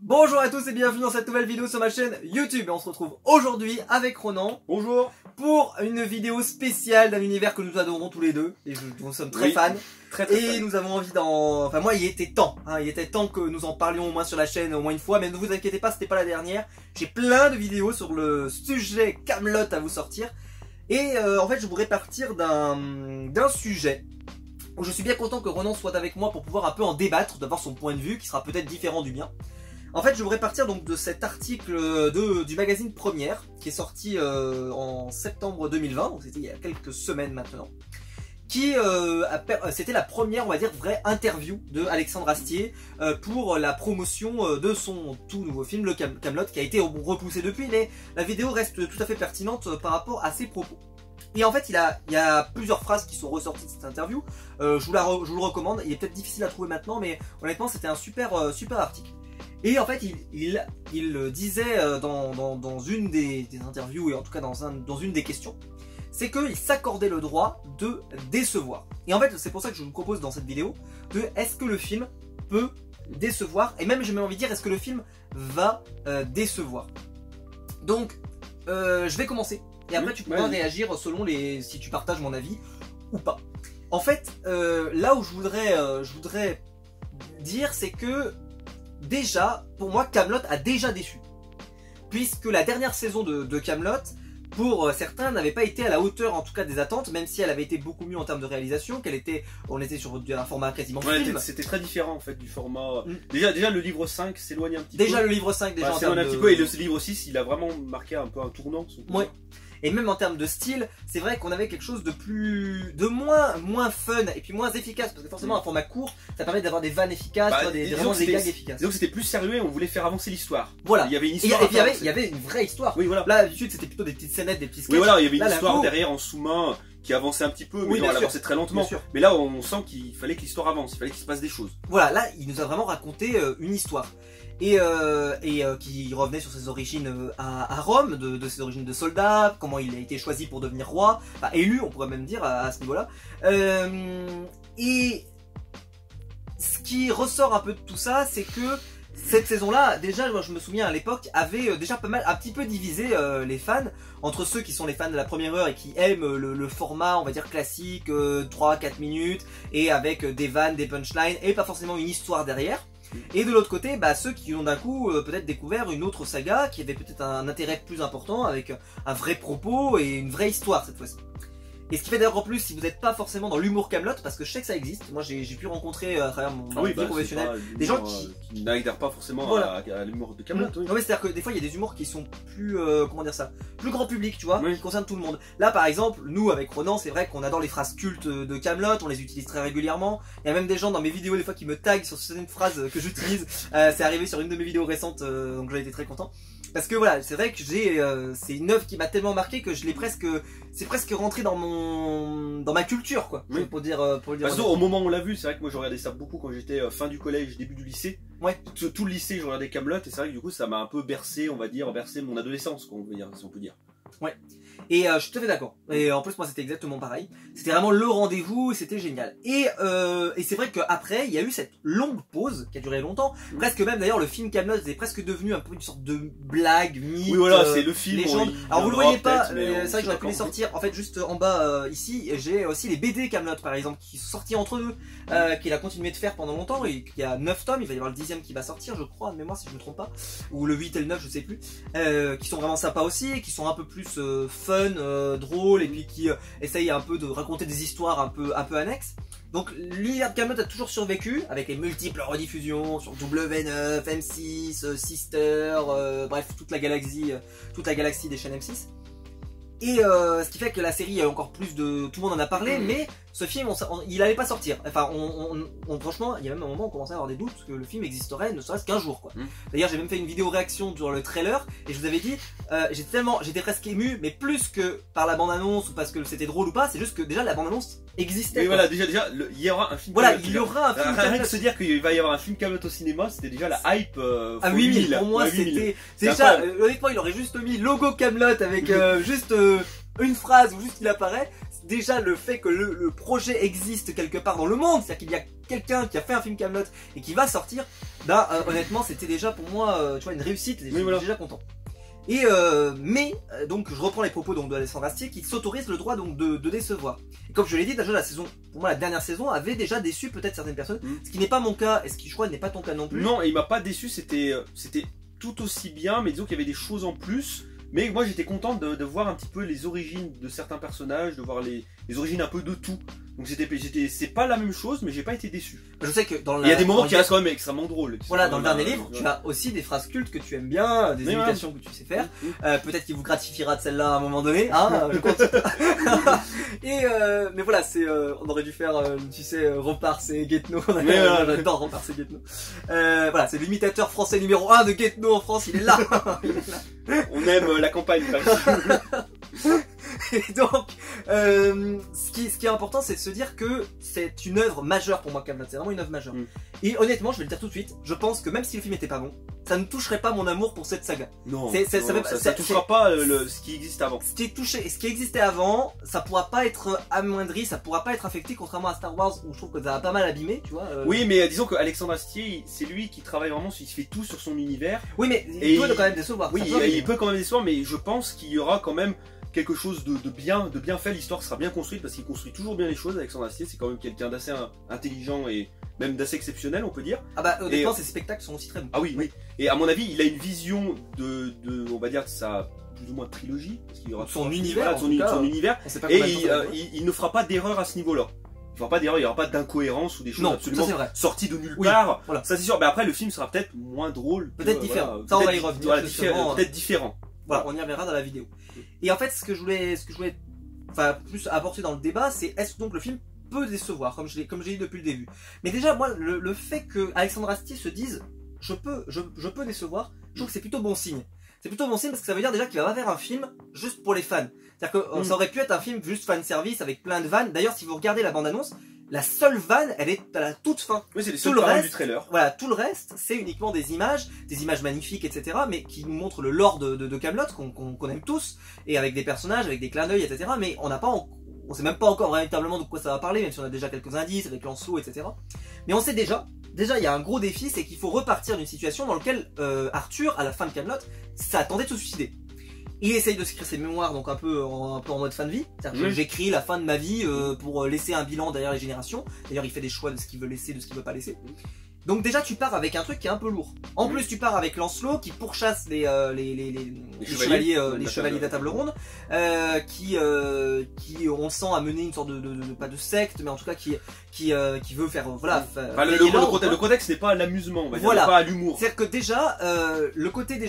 Bonjour à tous et bienvenue dans cette nouvelle vidéo sur ma chaîne YouTube. Et on se retrouve aujourd'hui avec Ronan. Bonjour. Pour une vidéo spéciale d'un univers que nous adorons tous les deux. Et nous sommes très fans. Très et fan. nous avons envie d'en... Enfin moi il était temps. Il était temps que nous en parlions au moins sur la chaîne au moins une fois. Mais ne vous inquiétez pas, c'était pas la dernière. J'ai plein de vidéos sur le sujet Kaamelott à vous sortir. Et en fait je voudrais partir d'un sujet où je suis bien content que Ronan soit avec moi pour pouvoir un peu en débattre, d'avoir son point de vue qui sera peut-être différent du mien. En fait, je voudrais partir donc de cet article du magazine Première qui est sorti en septembre 2020, donc c'était il y a quelques semaines maintenant, qui c'était la première, on va dire, vraie interview de Alexandre Astier pour la promotion de son tout nouveau film, le Kaamelott, qui a été repoussé depuis, mais la vidéo reste tout à fait pertinente par rapport à ses propos. Et en fait, il y a plusieurs phrases qui sont ressorties de cette interview. Je vous le recommande. Il est peut-être difficile à trouver maintenant, mais honnêtement, c'était un super article. Et en fait, il disait dans une des interviews, et en tout cas dans une des questions, c'est qu'il s'accordait le droit de décevoir. Et en fait, c'est pour ça que je vous propose dans cette vidéo de est-ce que le film peut décevoir, et même j'ai même envie de dire est-ce que le film va décevoir. Donc, je vais commencer. Et après tu pourras réagir selon si tu partages mon avis ou pas. En fait, là où je voudrais dire, c'est que déjà, pour moi, Kaamelott a déjà déçu. Puisque la dernière saison de Kaamelott, pour certains, n'avait pas été à la hauteur en tout cas des attentes, même si elle avait été beaucoup mieux en termes de réalisation, on était sur un format quasiment film. C'était très différent en fait du format. Déjà le livre 5 s'éloigne un petit peu. Déjà le livre 5 déjà s'éloigne un petit peu, et le livre 6 il a vraiment marqué un peu un tournant. Ouais. Et même en termes de style, c'est vrai qu'on avait quelque chose de moins fun et puis moins efficace, parce que forcément un format court, ça permet d'avoir des vannes efficaces, vraiment des gags efficaces. Donc c'était plus sérieux et on voulait faire avancer l'histoire. Voilà. Il y avait une histoire. Et puis il y avait une vraie histoire. Oui, voilà. Là d'habitude c'était plutôt des petites scénettes, des petits sketchs. Oui voilà, il y avait une histoire derrière en sous-main qui avançait un petit peu, mais elle avançait très lentement. Mais là on sent qu'il fallait que l'histoire avance, il fallait qu'il se passe des choses. Voilà, là il nous a vraiment raconté une histoire. Et qui revenait sur ses origines à Rome, de ses origines de soldat, comment il a été choisi pour devenir roi, enfin élu on pourrait même dire à ce niveau-là. Et ce qui ressort un peu de tout ça, c'est que cette saison-là, déjà moi je me souviens à l'époque, avait déjà un petit peu divisé les fans, entre ceux qui sont les fans de la première heure et qui aiment le format on va dire classique, 3-4 minutes, et avec des vannes, des punchlines, et pas forcément une histoire derrière. Et de l'autre côté, ceux qui ont d'un coup peut-être découvert une autre saga qui avait peut-être un intérêt plus important avec un vrai propos et une vraie histoire cette fois-ci. Et ce qui fait d'ailleurs en plus, si vous n'êtes pas forcément dans l'humour Kaamelott, parce que je sais que ça existe, moi j'ai pu rencontrer à travers mon vie professionnelle des gens qui n'adhèrent pas forcément à l'humour de Kaamelott. Non mais c'est-à-dire que des fois il y a des humours qui sont plus, comment dire ça, plus grand public, tu vois, qui concernent tout le monde. Là par exemple, nous avec Ronan, c'est vrai qu'on adore les phrases cultes de Kaamelott, on les utilise très régulièrement. Il y a même des gens dans mes vidéos des fois qui me taguent sur certaines phrases que j'utilise. C'est arrivé sur une de mes vidéos récentes, donc j'en étais très content. Parce que voilà, c'est vrai que c'est une œuvre qui m'a tellement marqué que c'est presque rentré dans ma culture quoi. Pour le dire. Au moment où on l'a vu, c'est vrai que moi je regardais ça beaucoup quand j'étais fin du collège, début du lycée. Ouais. Tout le lycée, je regardais Kaamelott, et c'est vrai que du coup ça m'a un peu bercé, on va dire, bercé mon adolescence, si on peut dire. Ouais. Et je suis tout à fait d'accord. Et en plus moi c'était exactement pareil. C'était vraiment le rendez-vous, c'était génial. Et c'est vrai qu'après il y a eu cette longue pause qui a duré longtemps. Presque même d'ailleurs le film Kaamelott est presque devenu un peu une sorte de blague, mythe. Oui voilà, c'est le film. Légende. Alors vous le voyez pas, mais c'est vrai que j'aurais pu les sortir. En fait juste en bas ici, j'ai aussi les BD Kaamelott par exemple qui sont sortis entre deux, qu'il a continué de faire pendant longtemps. Et il y a 9 tomes, il va y avoir le 10e qui va sortir je crois de mémoire si je me trompe pas. Ou le 8 et le 9 je sais plus. Qui sont vraiment sympas aussi, qui sont un peu plus fun, drôle, et puis qui essaye un peu de raconter des histoires un peu annexes. Donc l'univers de Kaamelott a toujours survécu avec les multiples rediffusions sur W9, M6, Sister, bref toute la galaxie des chaînes M6. Et ce qui fait que la série a encore plus de... Tout le monde en a parlé, mais ce film, il allait pas sortir. Enfin, franchement, il y a même un moment où on commençait à avoir des doutes que le film existerait ne serait-ce qu'un jour, quoi. D'ailleurs, j'ai même fait une vidéo réaction sur le trailer, et je vous avais dit, j'étais presque ému, mais plus que par la bande-annonce, ou parce que c'était drôle ou pas, c'est juste que déjà la bande-annonce existait. Et voilà, déjà, il y aura un film. Voilà, il y aura un film. Rien que se dire qu'il va y avoir un film Kaamelott au cinéma, c'était déjà la hype. À 8000, pour moi, c'était... Déjà, honnêtement, il aurait juste mis logo Kaamelott avec juste une phrase où juste il apparaît. Déjà le fait que le projet existe quelque part dans le monde, c'est-à-dire qu'il y a quelqu'un qui a fait un film Kaamelott et qui va sortir, bah honnêtement c'était déjà pour moi tu vois, une réussite, et je suis déjà content. Et donc je reprends les propos donc de Alexandre Astier qui s'autorise le droit donc de décevoir. Et comme je l'ai dit déjà la saison, pour moi la dernière saison avait déjà déçu peut-être certaines personnes, ce qui n'est pas mon cas et ce qui je crois n'est pas ton cas non plus. Non, et il m'a pas déçu, c'était tout aussi bien, mais disons qu'il y avait des choses en plus. Mais moi j'étais content de voir un petit peu les origines de certains personnages, de voir les origines un peu de tout. Donc c'est pas la même chose, mais j'ai pas été déçu. Je sais que dans il y a des moments qui restent quand même extrêmement drôles. Voilà, dans le dernier livre, tu as aussi des phrases cultes que tu aimes bien, des imitations que tu sais faire. Peut-être qu'il vous gratifiera de celle-là à un moment donné, hein, je compte. Mais voilà, on aurait dû faire, tu sais, Repars c'est Guetno. J'adore Repars c'est Guetno. Voilà, c'est l'imitateur français numéro 1 de Guetno en France, il est là. On aime la campagne. Et donc, ce qui est important, c'est de se dire que c'est une œuvre majeure pour moi, Kaamelott. C'est vraiment une œuvre majeure. Et honnêtement, je vais le dire tout de suite, je pense que même si le film était pas bon, ça ne toucherait pas mon amour pour cette saga. Non, ça touchera pas ce qui existe avant. Ce qui existait avant, ça pourra pas être amoindri, ça pourra pas être affecté, contrairement à Star Wars où je trouve que ça a pas mal abîmé, tu vois. Oui, mais disons que Alexandre Astier, c'est lui qui travaille vraiment, il fait tout sur son univers. Oui, mais il peut quand même décevoir. Oui, il peut quand même décevoir, mais je pense qu'il y aura quand même quelque chose de bien fait. L'histoire sera bien construite parce qu'il construit toujours bien les choses. Alexandre Astier, c'est quand même quelqu'un d'assez intelligent et même d'assez exceptionnel, on peut dire. Ah bah honnêtement, ses spectacles sont aussi très bons. Ah oui, oui. Et à mon avis, il a une vision on va dire, de sa plus ou moins trilogie, parce qu'il y aura son univers, son univers. Et il ne fera pas d'erreur à ce niveau-là. Il ne fera pas d'erreur, il n'y aura pas d'incohérence ou des choses absolument sorties de nulle part. Voilà. Ça c'est sûr. Mais après, le film sera peut-être moins drôle. Peut-être différent. Ça, on va y revenir. Peut-être différent. Voilà, on y reviendra dans la vidéo. Et en fait, ce que je voulais plus apporter dans le débat, c'est est-ce que donc le film peut décevoir, comme je l'ai dit depuis le début. Mais déjà, moi, le fait que Alexandre Astier se dise je peux décevoir, je trouve que c'est plutôt bon signe. C'est plutôt bon signe parce que ça veut dire déjà qu'il va pas faire un film juste pour les fans. C'est-à-dire que ça aurait pu être un film juste fan service avec plein de vannes. D'ailleurs, si vous regardez la bande-annonce, la seule vanne, elle est à la toute fin. Oui, c'est les seules paroles du trailer. Voilà, tout le reste, c'est uniquement des images magnifiques, etc. Mais qui nous montrent le lore de Kaamelott qu'on aime tous, et avec des personnages, avec des clins d'œil, etc. Mais on sait même pas encore véritablement de quoi ça va parler, même si on a déjà quelques indices avec Lancelot, etc. Mais on sait déjà il y a un gros défi, c'est qu'il faut repartir d'une situation dans laquelle Arthur, à la fin de Kaamelott, s'attendait de se suicider. Il essaye de s'écrire ses mémoires, donc un peu en mode fin de vie. C'est-à-dire que j'écris la fin de ma vie pour laisser un bilan derrière les générations. D'ailleurs, il fait des choix de ce qu'il veut laisser, de ce qu'il veut pas laisser. Donc déjà, tu pars avec un truc qui est un peu lourd. En plus, tu pars avec Lancelot qui pourchasse les chevaliers de la table ronde, qui on le sent à mener une sorte pas de secte, mais en tout cas qui veut faire le contexte n'est pas à l'amusement, on va dire, pas à l'humour. C'est-à-dire que déjà le côté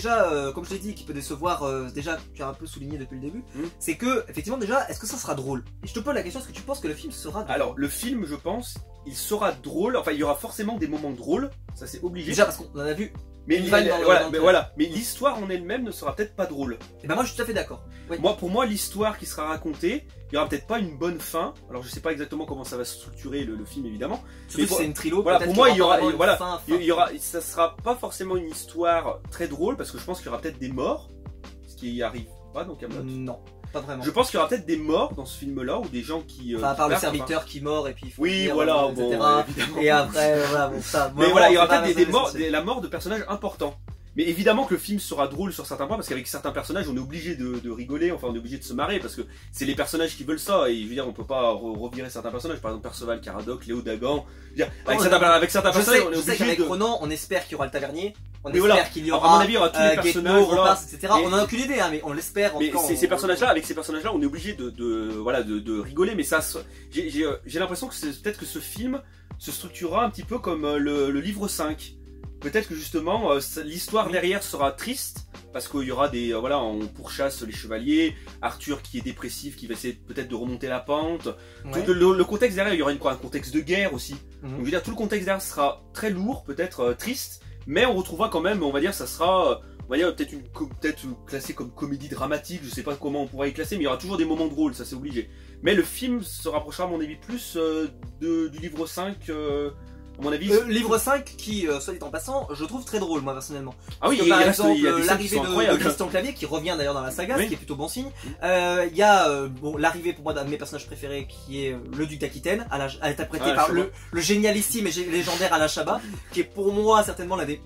comme je l'ai dit, qui peut décevoir, déjà tu as un peu souligné depuis le début, c'est que effectivement déjà, est-ce que ça sera drôle? Et je te pose la question, est-ce que tu penses que le film sera drôle? Alors le film, je pense, il sera drôle. Enfin, il y aura forcément des moments drôles, ça c'est obligé. Déjà parce qu'on en a vu. Mais mais l'histoire en elle-même ne sera peut-être pas drôle. Et ben moi je suis tout à fait d'accord. Oui. Pour moi l'histoire qui sera racontée, il y aura peut-être pas une bonne fin. Alors je sais pas exactement comment ça va se structurer le film évidemment. Surtout si c'est une trilo. Voilà, pour moi il y aura ça sera pas forcément une histoire très drôle parce que je pense qu'il y aura peut-être des morts, ce qui arrive pas dans Kaamelott. Non. Pas vraiment. Je pense qu'il y aura peut-être des morts dans ce film-là ou des gens qui. Enfin, à part le serviteur qui mord et puis. Oui, voilà, etc. Évidemment. Et après, voilà, bon, ça. Mais voilà, il y aura peut-être des morts, la mort de personnages importants. Mais évidemment que le film sera drôle sur certains points parce qu'avec certains personnages, on est obligé de rigoler, enfin, on est obligé de se marrer parce que c'est les personnages qui veulent ça. Et je veux dire, on peut pas revirer certains personnages, par exemple Perceval, Caradoc, Léo Dagan. Avec certains personnages, on est obligé qu'avec Ronan, on espère qu'il y aura le tavernier. On espère qu'il y aura. À mon avis, il y aura tous les personnages, etc. On en a aucune idée, hein, mais on l'espère. Mais ces personnages-là, avec ces personnages-là, on est obligé de rigoler. Mais ça, j'ai l'impression que c'est peut-être que ce film se structurera un petit peu comme le livre 5. Peut-être que justement l'histoire derrière sera triste parce qu'il y aura on pourchasse les chevaliers, Arthur qui est dépressif, qui va essayer peut-être de remonter la pente. Ouais. Le contexte derrière, il y aura un contexte de guerre aussi. Donc je veux dire, tout le contexte derrière sera très lourd, peut-être triste, mais on retrouvera quand même, on va dire, ça sera, on va dire peut-être classé comme comédie dramatique. Je sais pas comment on pourrait y classer, mais il y aura toujours des moments drôles, ça c'est obligé. Mais le film se rapprochera à mon avis plus du livre 5. à mon avis. Livre 5 qui, soit dit en passant, je trouve très drôle moi personnellement. Ah oui, Parce que, par exemple, il y a des scènes qui l'arrivée sont de incroyables. Christian Clavier qui revient d'ailleurs dans la saga, Oui. ce qui est plutôt bon signe. Il y a bon, l'arrivée pour moi d'un de mes personnages préférés qui est le duc d'Aquitaine, interprété par Chabat. le génialissime et légendaire Alain Chabat, qui est pour moi certainement l'un des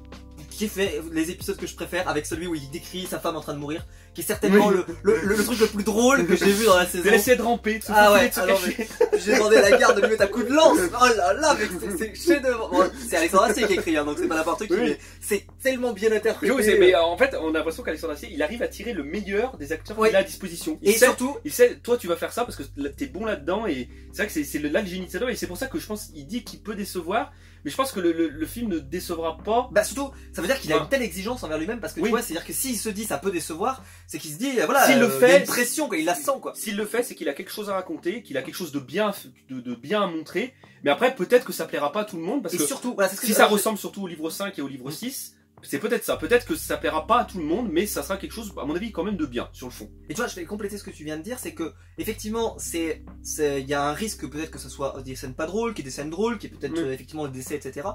qui fait les épisodes que je préfère, avec celui où il décrit sa femme en train de mourir, qui est certainement Oui. le truc le plus drôle que j'ai vu dans la saison. De laisser de ramper, de se Ah faufiler, ouais, de se alors, cacher. j'ai demandé à la garde de lui mettre un coup de lance. Oh là là, mais c'est chef-d'œuvre. Bon, c'est Alexandre Astier qui écrit, hein, donc c'est pas n'importe qui, Oui. mais c'est tellement bien interprété. Oui, mais en fait, on a l'impression qu'Alexandre Astier, il arrive à tirer le meilleur des acteurs Oui. qu'il a à disposition. Et surtout, Il sait, toi tu vas faire ça parce que t'es bon là-dedans et c'est vrai que c'est là le génie de cette œuvre et c'est pour ça que je pense qu'il dit qu'il peut décevoir, mais je pense que le film ne décevra pas. bah surtout, ça veut dire qu'il a Ouais. une telle exigence envers lui-même parce que Oui. tu vois, c'est-à-dire que s'il se dit ça peut décevoir, c'est qu'il se dit voilà, S'il le il y a fait, une pression quoi, il la sent quoi. S'il le fait, c'est qu'il a quelque chose à raconter, qu'il a quelque chose de bien, de bien à montrer, mais après peut-être que ça plaira pas à tout le monde parce Et que surtout, voilà, c'est ce que si je- ça ressemble surtout au livre 5 et au livre 6, c'est peut-être ça. Peut-être que ça plaira pas à tout le monde, mais ça sera quelque chose, à mon avis, quand même de bien, sur le fond. Et tu vois, je vais compléter ce que tu viens de dire, c'est que effectivement, il y a un risque peut-être que ce soit des scènes pas drôles, qu'il y ait des scènes drôles, qu'il y ait peut-être Mm. effectivement le décès, etc.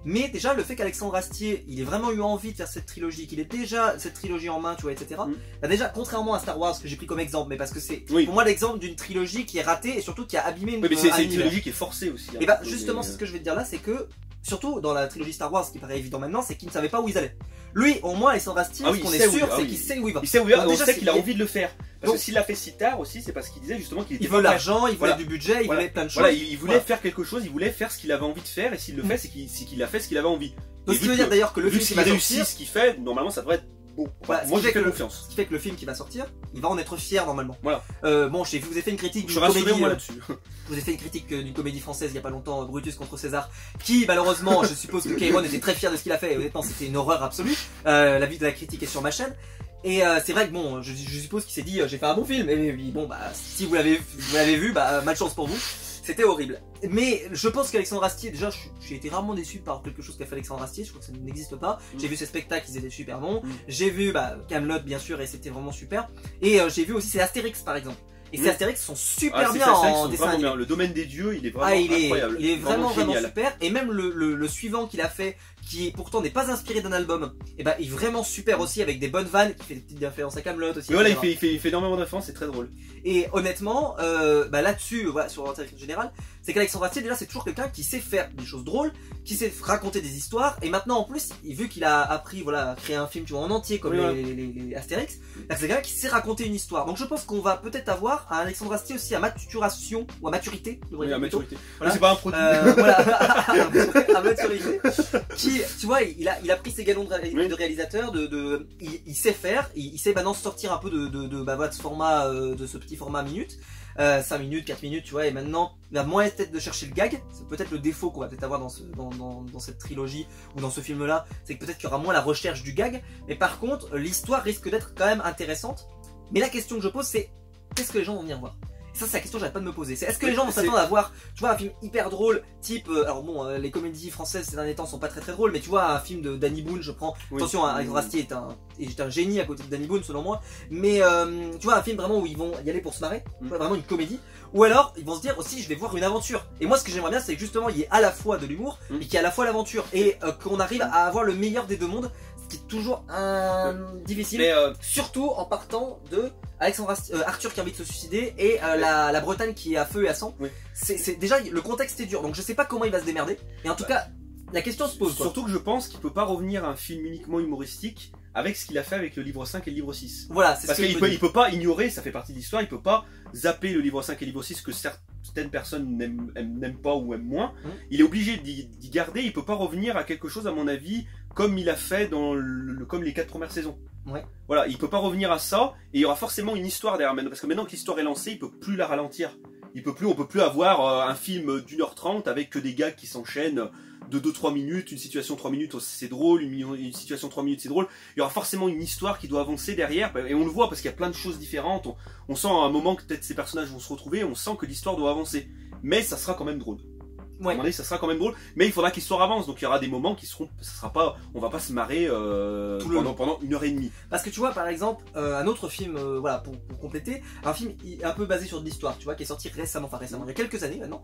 Mais déjà, le fait qu'Alexandre Astier, il ait vraiment eu envie de faire cette trilogie, qu'il ait déjà cette trilogie en main, tu vois, etc. Mm. Bah déjà, contrairement à Star Wars que j'ai pris comme exemple, mais parce que c'est Oui. pour moi l'exemple d'une trilogie qui est ratée et surtout qui a abîmé Oui, mais c'est un une univers. trilogie qui est forcée aussi. hein. Et bah Donc, justement, c'est ce que je vais te dire là, c'est que surtout dans la trilogie Star Wars, ce qui paraît évident maintenant, c'est qu'il ne savait pas où ils allaient. Lui, au moins, Alexandre Astier, Ah ce oui, qu'on il est sait où- sûr, ah c'est oui. qu'il sait où il va. Il sait où il va, Donc on déjà, sait qu'il a c'est- envie de le faire. Parce Donc- que s'il l'a fait si tard aussi, c'est parce qu'il disait justement qu'il était Il pas veut prêt. l'argent, il voulait Voilà. du budget, il Voilà. voulait plein de choses. Voilà, il voulait Voilà. faire quelque chose, il voulait faire ce qu'il avait envie de faire, et s'il le fait, c'est qu'il a fait ce qu'il avait envie. Donc Et ce qui vu veut dire que- d'ailleurs que le Vu film qui qu'il va réussit sortir, ce qu'il fait, normalement ça devrait être bon. Voilà, Moi ce qui j'ai fait fait que confiance. ce qui fait que le film qui va sortir, il va en être fier normalement. Voilà. Bon, je vous ai fait une critique Je d'une suis rassuré comédie. moi là-dessus. Je vous ai fait une critique d'une comédie française il y a pas longtemps, Brutus contre César, qui malheureusement, je suppose que Cameron était très fier de ce qu'il a fait. Et honnêtement, c'était une horreur absolue. La vie de la critique est sur ma chaîne. Et c'est vrai que bon, je suppose qu'il s'est dit j'ai fait un bon film. Et puis, bon bah si vous l'avez vu, bah malchance pour vous. C'était horrible. Mais je pense qu'Alexandre Astier, déjà, j'ai été rarement déçu par quelque chose qu'a fait Alexandre Astier. Je crois que ça n'existe pas. J'ai vu ses spectacles, ils étaient super bons. J'ai vu Kaamelott bien sûr et c'était vraiment super. Et j'ai vu aussi ses Astérix par exemple. Et ces Astérix sont super Ah, bien ces Astérix en sont dessin vraiment animé. bien. Le domaine des dieux, il est vraiment Ah, il incroyable. est vraiment génial. super. Et même le suivant qu'il a fait, qui pourtant n'est pas inspiré d'un album, et bah il est vraiment super aussi avec des bonnes vannes, qui fait des petites références à Kaamelott aussi. Mais voilà, etc. il fait énormément de références, c'est très drôle. Et honnêtement, là-dessus, voilà, sur l'intérêt général, c'est qu'Alexandre Astier déjà c'est toujours quelqu'un qui sait faire des choses drôles, qui sait raconter des histoires, et maintenant en plus, vu qu'il a appris voilà à créer un film tu vois en entier comme les Astérix, c'est quelqu'un qui sait raconter une histoire. Donc je pense qu'on va peut-être avoir un Alexandre Astier aussi à maturation ou à maturité, je devrais Oui, dire à plutôt. maturité. Voilà. Mais c'est pas un produit. Voilà, à maturité, qui, tu vois, il a pris ses galons de réalisateur, il sait faire, il sait maintenant sortir un peu de ce format, de ce petit format minute, 5 minutes, 4 minutes, tu vois, et maintenant, il va moins peut-être de chercher le gag, c'est peut-être le défaut qu'on va peut-être avoir dans cette trilogie, ou dans ce film-là, c'est que peut-être qu'il y aura moins la recherche du gag, mais par contre, l'histoire risque d'être quand même intéressante, mais la question que je pose, c'est, qu'est-ce que les gens vont venir voir ? Ça, c'est la question que j'arrête pas de me poser. C'est est-ce que les gens vont s'attendre à voir, tu vois, un film hyper drôle, type, alors bon, les comédies françaises ces derniers temps sont pas très drôles, mais tu vois, un film de Danny Boone, je prends, attention, Alexandre Astier est un génie à côté de Danny Boone selon moi, mais tu vois, un film vraiment où ils vont y aller pour se marrer, tu vois, vraiment une comédie, ou alors ils vont se dire aussi, je vais voir une aventure. Et moi, ce que j'aimerais bien, c'est que justement, il y ait à la fois de l'humour, et qu'il y ait à la fois l'aventure, et qu'on arrive à avoir le meilleur des deux mondes, ce qui est toujours difficile. Mais Surtout en partant de Arthur qui a envie de se suicider et la Bretagne qui est à feu et à sang. Oui. C'est déjà le contexte est dur, donc je sais pas comment il va se démerder. Et en tout cas, la question se pose. Quoi. surtout que je pense qu'il peut pas revenir à un film uniquement humoristique avec ce qu'il a fait avec le livre 5 et le livre 6. Voilà, c'est Parce ce que qu'il peut pas ignorer, ça fait partie de l'histoire, il peut pas zapper le livre 5 et le livre 6 que certaines personnes n'aiment pas ou aiment moins. Il est obligé d'y garder, il peut pas revenir à quelque chose à mon avis comme il a fait dans comme les 4 premières saisons. Ouais. Voilà, il peut pas revenir à ça et il y aura forcément une histoire derrière maintenant parce que maintenant que l'histoire est lancée, il peut plus la ralentir. On peut plus avoir un film d'1h30 avec que des gags qui s'enchaînent de 2-3 minutes, une situation 3 minutes c'est drôle, une situation 3 minutes c'est drôle. Il y aura forcément une histoire qui doit avancer derrière et on le voit parce qu'il y a plein de choses différentes. On sent à un moment que peut-être ces personnages vont se retrouver, on sent que l'histoire doit avancer. Mais ça sera quand même drôle. À un moment donné, ça sera quand même drôle, mais il faudra que l'histoire avance, donc il y aura des moments qui seront, ça sera pas, on va pas se marrer pendant 1h30. Parce que tu vois, par exemple, un autre film, voilà, pour compléter, un film un peu basé sur de l'histoire, tu vois, qui est sorti récemment, il y a quelques années maintenant,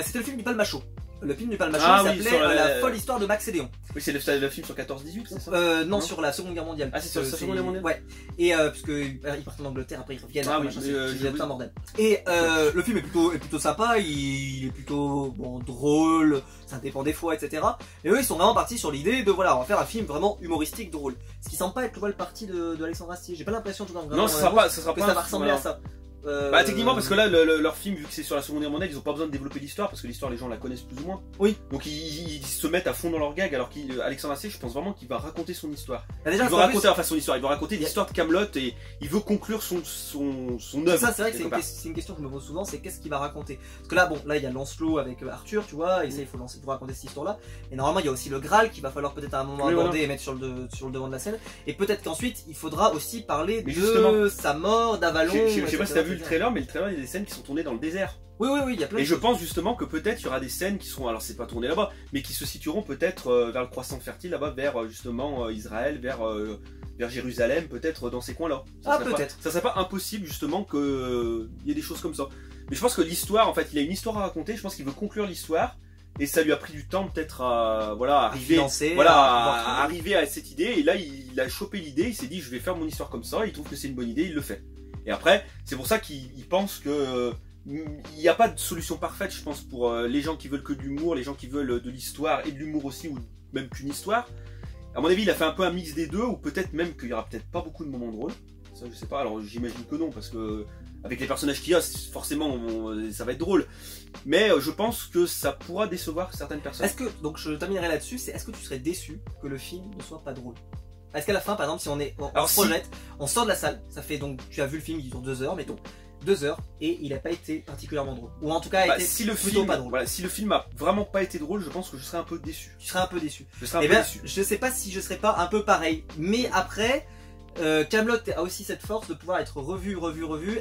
c'était le film du Palmacho. Le film du Palmachot Ah oui, s'appelait sur La folle histoire de Max et Léon. Oui, c'est le film sur 14-18, c'est ça? Non, Non, sur la Seconde Guerre mondiale. Ah, c'est sur la Seconde Guerre mondiale. Ouais. Et puisque ils partent en Angleterre, après ils reviennent. Ah oui, c'est un bordel. Et le film est plutôt sympa, il est plutôt bon, drôle, ça dépend des fois, etc. Et eux, ils sont vraiment partis sur l'idée de voilà, on va faire un film vraiment humoristique, drôle. Ce qui semble pas être le parti de Alexandre Astier. J'ai pas l'impression tout dans non, ça sera que pas ça va ressembler à ça. Bah techniquement parce que là leur film, vu que c'est sur la Seconde Guerre mondiale, ils ont pas besoin de développer l'histoire parce que l'histoire les gens la connaissent plus ou moins. Oui. Donc ils se mettent à fond dans leur gag alors qu'Alexandre Astier, je pense vraiment qu'il va raconter son histoire. Bah déjà, il va raconter enfin son histoire, il va raconter l'histoire de Kaamelott et il veut conclure son œuvre. Ça c'est vrai que c'est une question que je me pose souvent, c'est qu'est-ce qu'il va raconter. Parce que là bon, là il y a Lancelot avec Arthur, tu vois, et ça il faut raconter cette histoire là. Et normalement il y a aussi le Graal qu'il va falloir peut-être à un moment aborder et mettre sur le devant de la scène. Et peut-être qu'ensuite il faudra aussi parler de sa mort, d'Avalon. Je sais pas si t'as vu le trailer, mais le trailer il y a des scènes qui sont tournées dans le désert. Oui, il y a plein de choses. Et je pense justement que peut-être il y aura des scènes qui seront, alors c'est pas tourné là-bas, mais qui se situeront peut-être vers le croissant fertile là-bas, vers justement Israël, vers Jérusalem, peut-être dans ces coins-là. Peut-être. Ça serait pas impossible justement qu'il y ait des choses comme ça. Mais je pense que l'histoire, en fait, il a une histoire à raconter, je pense qu'il veut conclure l'histoire. Et ça lui a pris du temps peut-être à arriver à cette idée. Et là, il a chopé l'idée, il s'est dit je vais faire mon histoire comme ça, il trouve que c'est une bonne idée, il le fait. Et après, c'est pour ça qu'il pense que il n'y a pas de solution parfaite, je pense, pour les gens qui veulent que de l'humour, les gens qui veulent de l'histoire et de l'humour aussi, ou même qu'une histoire. À mon avis, il a fait un peu un mix des deux, ou peut-être même qu'il y aura peut-être pas beaucoup de moments drôles. Ça, je sais pas. Alors, j'imagine que non, parce que avec les personnages qu'il y a, forcément, ça va être drôle. Mais je pense que ça pourra décevoir certaines personnes. Donc je terminerai là-dessus, est-ce que tu serais déçu que le film ne soit pas drôle? Est-ce qu'à la fin, par exemple, si on se projette, on sort de la salle, ça fait donc, tu as vu le film, il dure 2 heures, mettons, 2 heures, et il n'a pas été particulièrement drôle. Ou en tout cas, a été plutôt pas drôle. Voilà, si le film a vraiment pas été drôle, je pense que je serais un peu déçu. Tu serais un peu déçu. Je serais un peu déçu. Je sais pas si je serais pas un peu pareil, mais après... Kaamelott a aussi cette force de pouvoir être revu,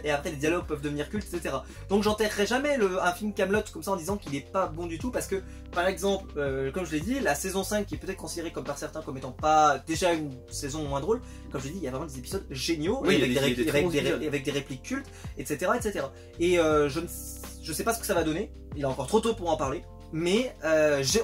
et après les dialogues peuvent devenir cultes, etc. Donc j'enterrerai jamais un film Kaamelott comme ça en disant qu'il est pas bon du tout, parce que par exemple, comme je l'ai dit, la saison 5 qui est peut-être considérée comme par certains comme étant pas déjà une saison moins drôle, comme je l'ai dit, il y a vraiment des épisodes géniaux, oui, avec des répliques cultes, etc. Et je sais pas ce que ça va donner, il est encore trop tôt pour en parler. Mais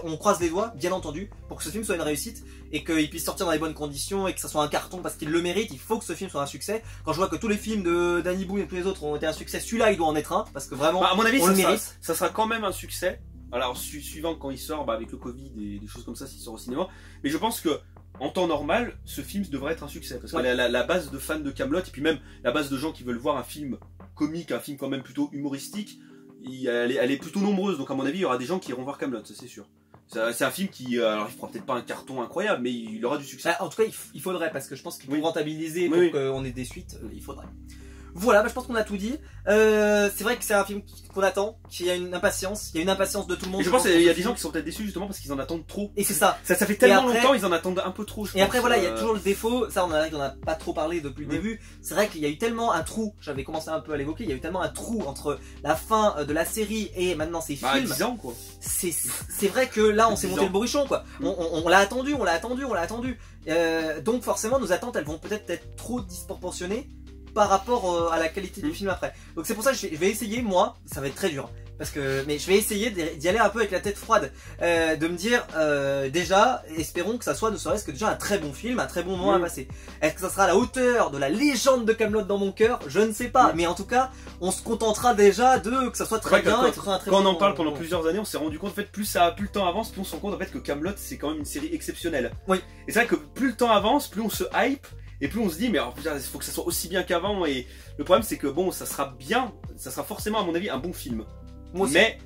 on croise les doigts, bien entendu, pour que ce film soit une réussite et qu'il puisse sortir dans les bonnes conditions et que ça soit un carton parce qu'il le mérite. Il faut que ce film soit un succès. Quand je vois que tous les films de Danny Boone et tous les autres ont été un succès, celui-là il doit en être un parce que vraiment, à mon avis, on le mérite. Ça sera quand même un succès. Alors suivant quand il sort, avec le Covid et des choses comme ça, s'il sort au cinéma. Mais je pense que en temps normal, ce film devrait être un succès parce que la base de fans de Kaamelott et puis même la base de gens qui veulent voir un film comique, un film quand même plutôt humoristique. Elle est plutôt nombreuse, donc à mon avis il y aura des gens qui iront voir Kaamelott, ça c'est sûr. C'est un film qui, alors il fera peut-être pas un carton incroyable, mais il aura du succès. En tout cas il faudrait, parce que je pense qu'il faut rentabiliser pour qu'on ait des suites, il faudrait. Voilà, je pense qu'on a tout dit. C'est vrai que c'est un film qu'on attend, qu'il y a une impatience, de tout le monde. Et je pense qu'il y a des gens qui sont peut-être déçus justement parce qu'ils en attendent trop. Et c'est ça. Ça fait tellement longtemps, ils en attendent un peu trop. Et après voilà, il y a toujours le défaut, ça on en a pas trop parlé depuis le début. C'est vrai qu'il y a eu tellement un trou, j'avais commencé un peu à l'évoquer, il y a eu tellement un trou entre la fin de la série et maintenant ces films. 10 ans quoi. C'est vrai que là on s'est monté le bourrichon quoi. On l'a attendu. Donc forcément nos attentes elles vont peut-être être trop disproportionnées par rapport à la qualité du film après. Donc c'est pour ça que je vais essayer, moi, ça va être très dur, mais je vais essayer d'y aller un peu avec la tête froide, de me dire déjà, espérons que ça soit ne serait-ce que déjà un très bon film, un très bon moment à passer. Est-ce que ça sera à la hauteur de la légende de Kaamelott dans mon cœur? Je ne sais pas, mais en tout cas, on se contentera déjà que ça soit très bien et que ce soit un très bon moment. Quand on en parle pendant plusieurs années, on s'est rendu compte en fait plus le temps avance, plus on se rend compte en fait que Kaamelott c'est quand même une série exceptionnelle. Oui. Et c'est vrai que plus le temps avance, plus on se hype. Et plus on se dit, mais alors, il faut que ça soit aussi bien qu'avant. Et le problème, c'est que bon, ça sera bien, ça sera forcément, à mon avis, un bon film. Moi aussi. Mais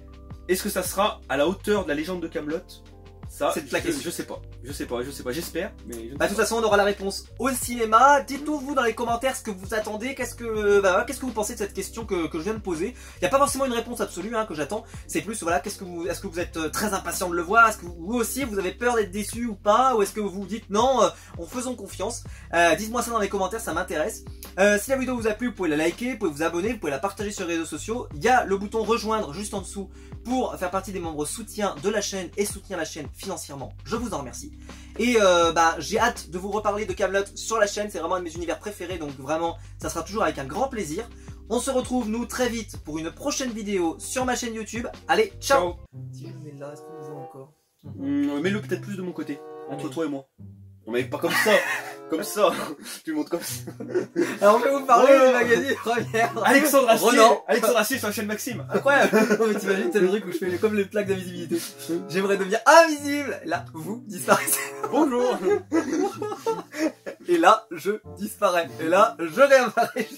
est-ce que ça sera à la hauteur de la légende de Kaamelott? Ça, je sais pas. J'espère, mais je ne sais pas. De toute façon, on aura la réponse au cinéma. Dites-nous vous dans les commentaires ce que vous attendez, qu'est-ce que vous pensez de cette question que je viens de poser. Il n'y a pas forcément une réponse absolue que j'attends. C'est plus voilà, est-ce que vous êtes très impatient de le voir? Est-ce que vous aussi vous avez peur d'être déçu ou pas? Ou est-ce que vous vous dites non, faisons confiance? Dites-moi ça dans les commentaires, ça m'intéresse. Si la vidéo vous a plu, vous pouvez la liker, vous pouvez vous abonner, vous pouvez la partager sur les réseaux sociaux. Il y a le bouton rejoindre juste en dessous pour faire partie des membres soutiens de la chaîne et soutenir la chaîne financièrement. Je vous en remercie. Et j'ai hâte de vous reparler de Kaamelott sur la chaîne, c'est vraiment un de mes univers préférés, donc vraiment ça sera toujours avec un grand plaisir. On se retrouve nous très vite pour une prochaine vidéo sur ma chaîne YouTube. Allez, ciao, Si je mets là, Mets-le peut-être plus de mon côté, entre toi et moi. On m'avait pas comme ça, comme ça. Tu le montres comme ça. Alors je vais vous parler du magazine première. Alexandre Astier, Ronan. Alexandre Astier sur la chaîne Maxime. Incroyable. Non mais t'imagines, c'est le truc où je fais comme les plaques d'invisibilité. J'aimerais devenir invisible. Et là, vous disparaissez. Bonjour. Et là, je disparais. Et là, je réapparais.